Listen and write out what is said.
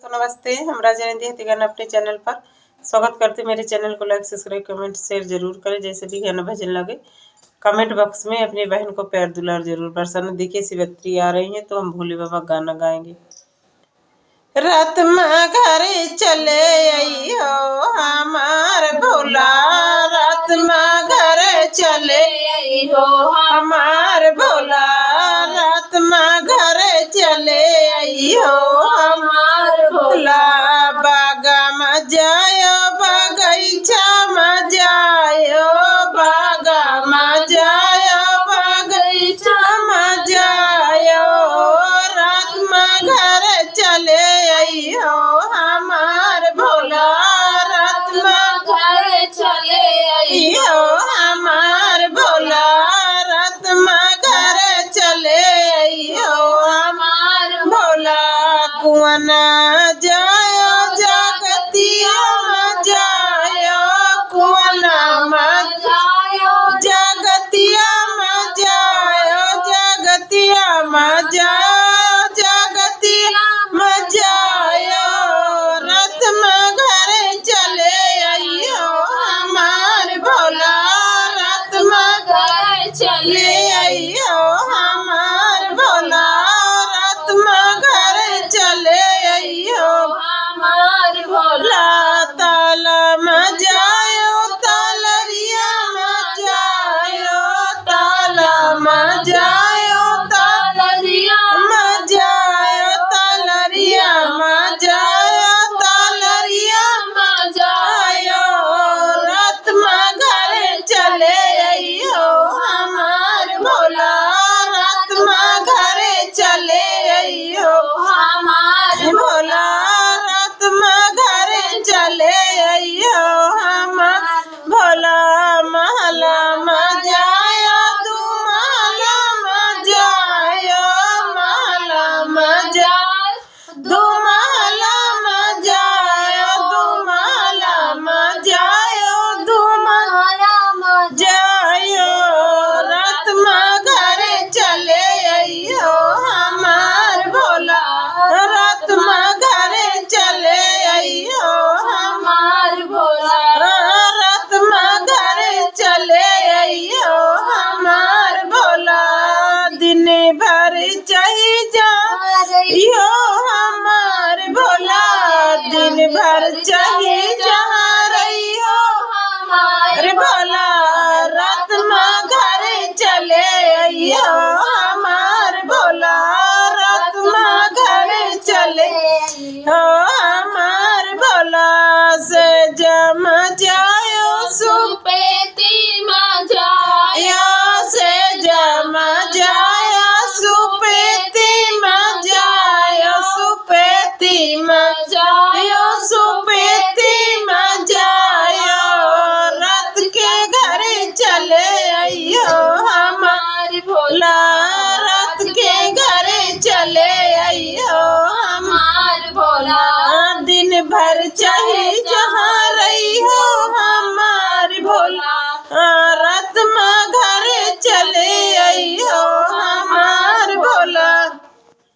दोस्तों नमस्ते। हम राजा निधि हथिगन अपने चैनल पर स्वागत करते। मेरे चैनल को लाइक सब्सक्राइब कमेंट शेयर जरूर करें। जैसे भी गाना भजन लगे कमेंट बॉक्स में अपनी बहन को प्यार दुलार जरूर बरसाना। देखिए शिवरात्रि आ रही है तो हम भोले बाबा गाना गाएंगे। रात में घरे चले आइयो हमार भोला, रात में घरे चले आइयो हमार भोला, रात में घरे चले आइयो हमार भोला। बागा में जायो बगीचा में जायो, बागा में जायो बगीचा में जायो, रात में घरे चले आइयो हमार भोला, रात में घरे चले आइयो हमार भोला, रात में घरे चले आइयो हमार भोला। कुआना जायो जगतिया में जायो, कुआना में जायो जगतिया में जायो, जगतिया में जायो, जगतिया में जायो, रथ में घरे चले आइयो हमार भोला, रथ में घरे चले आइयो हमार भोला, रथ में घरे चले आइयो हमार भोला। ताला में जायो तालरिया में जायो, ताला में जायो तालरिया में जायो, तालरिया में जायो, तालरिया में जायो, रात में घरे चले आइयो हमार भोला, रात में घरे चले आइयो हमार भोला, रात में घरे चले आइयो हमार भोला। महला में जायो तू महला में जायो, महला में जायो दू महला में जायो, दू महला में जायो, दू महला में जायो, रात में घरे चले आइयो हमार भोला, रात में घरे चले आइयो हमार भोला, रात में घरे चले आइयो हमार भोला। दिन भर चाही जा यो हमार भोला, दिन भर चाही जहाँ रहियो हमार भोला, रात में घरे चले आइयो हमार भोला, रात में घरे चले हो हमार भोला। से जम जायो सुपेती में जायो, से जम जायो सुपेती में जायो, सुपेती में जायो, सुपेती में जायो, रात के घरे चले आइयो हमार भोला, रात के घरे चले आइयो हमार भोला। दिन भर चाहे जहाँ